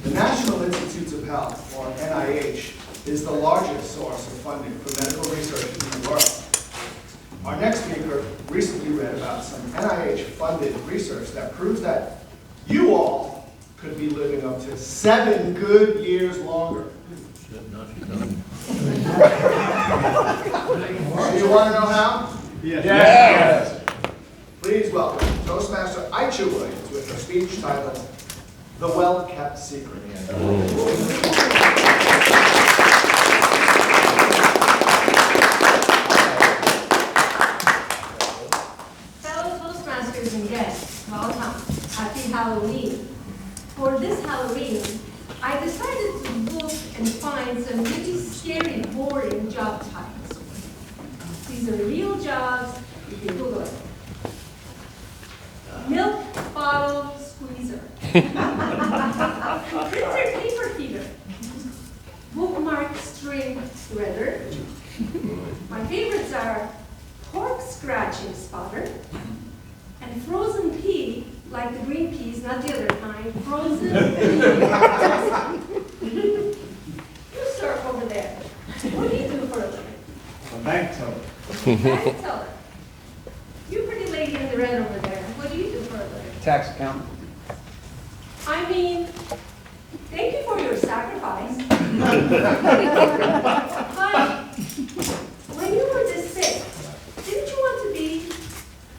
The National Institutes of Health, or NIH, is the largest source of funding for medical research in the world. Our next speaker recently read about some NIH-funded research that proves that you all could be living up to 7 good years longer. Do you want to know how? Yes. Please welcome Toastmaster Aycha Williams with her speech titled, The Well-Kept Secret. Fellow Toastmasters and guests, welcome. Happy Halloween. For this Halloween, I decided to look and find some really scary, boring job titles. These are real jobs, you can Google it. Milk bottle squeezer. Printer paper feeder. Bookmark string threader. My favorites are pork scratching spotter and frozen pea, like the green peas, not the other kind, frozen pea. You sir over there, what do you do for a living? A bank teller. Bank teller. You pretty lady in the red over there, what do you do for a living? Tax accountant. I mean, thank you for your sacrifice. But when you were this sick, didn't you want to be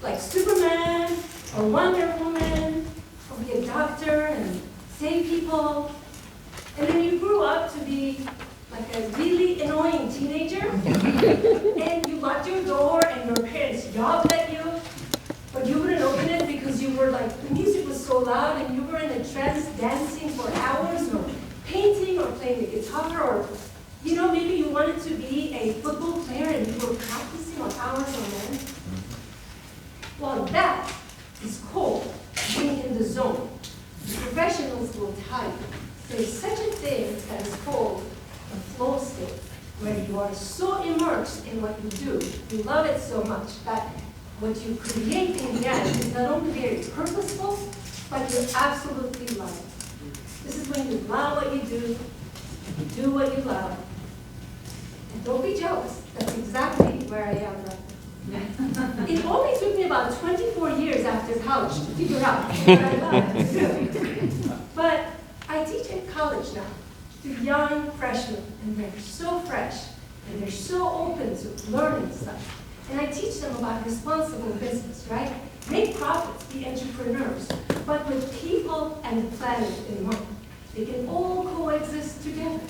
like Superman or Wonder Woman or be a doctor and save people? And then you grew up to be like a really annoying teenager and you locked your door and your parents yelled at you, but you wouldn't open it because you were like, the music was so loud and you were in a trance dancing for hours or painting or playing the guitar or, you know, maybe you wanted to be a football player and you were practicing for hours on end. Well, that is called being in the zone. The professionals will tell you there's such a thing that is called a flow state, where you are so immersed in what you do, you love it so much that what you create in the end is not only very purposeful, but you absolutely love it. This is when you love what you do what you love. And don't be jealous, that's exactly where I am right now. It only took me about 24 years after college to figure out what I love to do. But I teach in college now to young freshmen, and they're so fresh, and they're so open to learning stuff. And I teach them about responsible business, right? Make profits, be entrepreneurs, but with people and the planet in mind. They can all coexist together.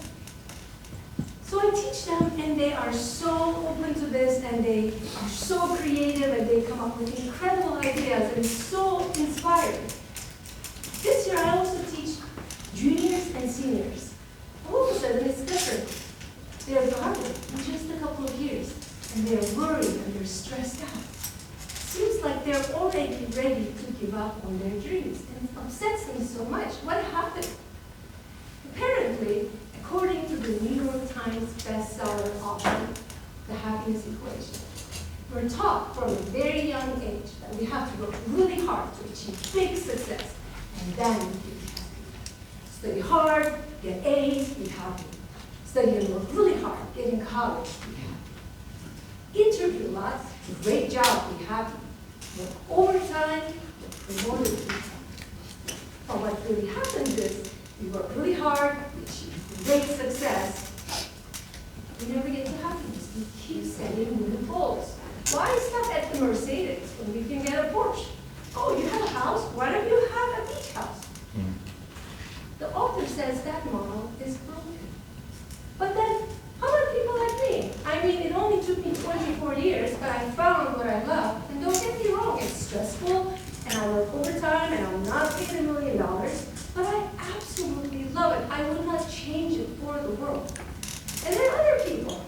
So I teach them, and they are so open to this, and they are so creative, and they come up with incredible ideas, and so inspiring. This year I also teach juniors and seniors. All of a sudden it's different. They're graduate in just a couple of years, and they're worried and they're stressed out. Seems like they're already ready to give up on their dreams, and it upsets me so much. What happened? Apparently, according to the New York Times bestseller author, The Happiness Equation, we're taught from a very young age that we have to work really hard to achieve big success, and then we'll be happy. Study hard, get A's, be happy. Study and work really hard, get in college, be happy. Interview lots, great job, be happy. Work overtime, get promoted, be happy. But what really happens is, we work really hard, we achieve great success, we never get to happiness. We keep setting new goals. Why stop at the Mercedes when we can get a Porsche? Oh, you have a house? Why don't you have a beach house? The author says that model is broken. But then, how about people like me? I mean, it only took me 24 years, but I found what I love. And don't get me wrong, it's stressful, and I work overtime, and I'm not paid $1 million, but I absolutely love it. I would not change it for the world. And then other people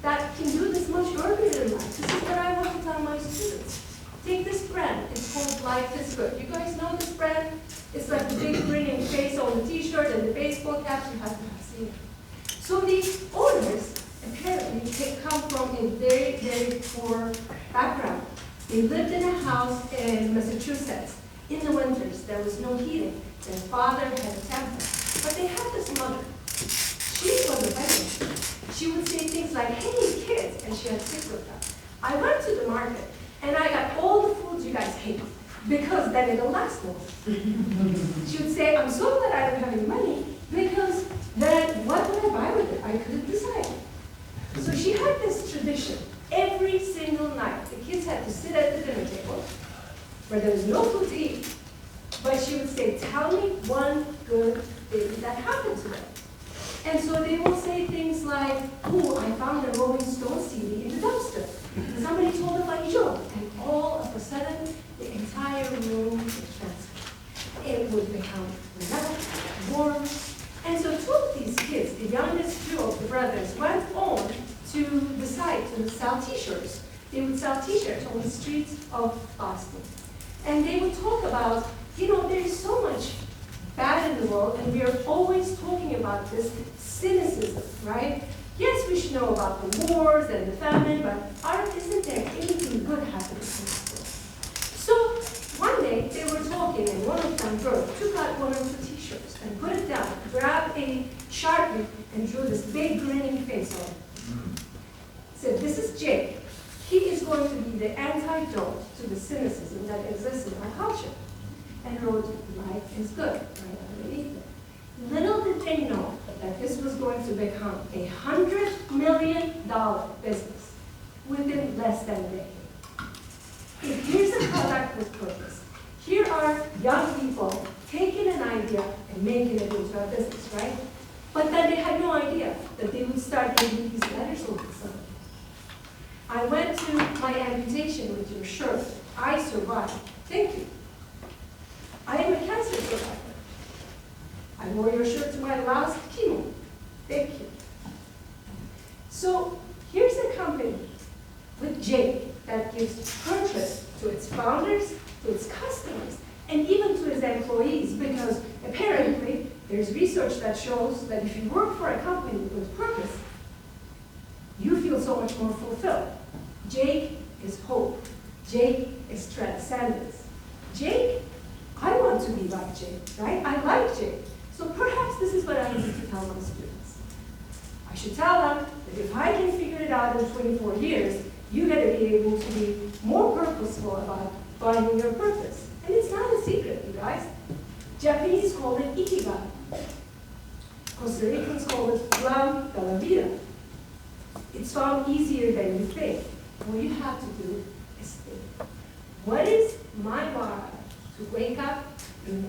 that can do this much earlier in life. This is what I want to tell my students. Take this brand. It's called Life is Good. You guys know this brand? It's like the big grinning face on the t-shirt and the baseball caps. You have to have seen it. So these owners, apparently, they come from a very, very poor background. They lived in a house in Massachusetts In the winters, there was no heating. Their father had a temper. But they had this mother. She was a veteran. She would say things like, hey, kids, and she had 6 of them. I went to the market, and I got all the foods you guys hate, because then it'll last longer. She would say, I'm so glad I don't have any money, because then what would I buy with it? I couldn't decide. So she had this tradition. Every single night, the kids had to sit at the dinner table, where there was no food to eat, but she would say, tell me one good thing that happened to them. And so they will say things like, oh, I found a Rolling Stone CD in the dumpster. And somebody told a funny joke, and all of a sudden, the entire room would transform. It would become relaxed, warm. And so 2 of these kids, the youngest 2 of the brothers, went on to the site to sell T-shirts. They would sell T-shirts on the streets of Boston. And they would talk about, there's so much bad in the world, and we are always talking about this cynicism, right? Yes, we should know about the wars and the famine, but isn't there anything good happening in this world? So one day they were talking, and one of them took out 1 or 2 T-shirts and put it down, grabbed a Sharpie, and drew this big grinning face on it. Said, this is Jake. He is going to be the antidote to the cynicism that exists in our culture. And wrote, life is good, right underneath it. Little did they know that this was going to become a $100 million business within less than a decade. If here's a product with purpose, here are young people taking an idea and making it into a business, right? But then they had no idea that they would start getting these letters over the summer. I went to my amputation with your shirt. I survived. Thank you. I am a cancer survivor. I wore your shirt to my last chemo. Thank you. So here's a company with Jake that gives purpose to its founders, to its customers, and even to its employees, because apparently there's research that shows that if you work for a company with purpose, you feel so much more fulfilled. Jake is hope. Jake is transcendence. Jake, I want to be like Jake, right? I like Jake. So perhaps this is what I need to tell my students. I should tell them that if I can figure it out in 24 years, you got to be able to be more purposeful about finding your purpose. And it's not a secret, you guys. Japanese call it ikigai. Costa Ricans call it plan de la vida. It's found easier than you think. All you have to do is think. What is my why to wake up in the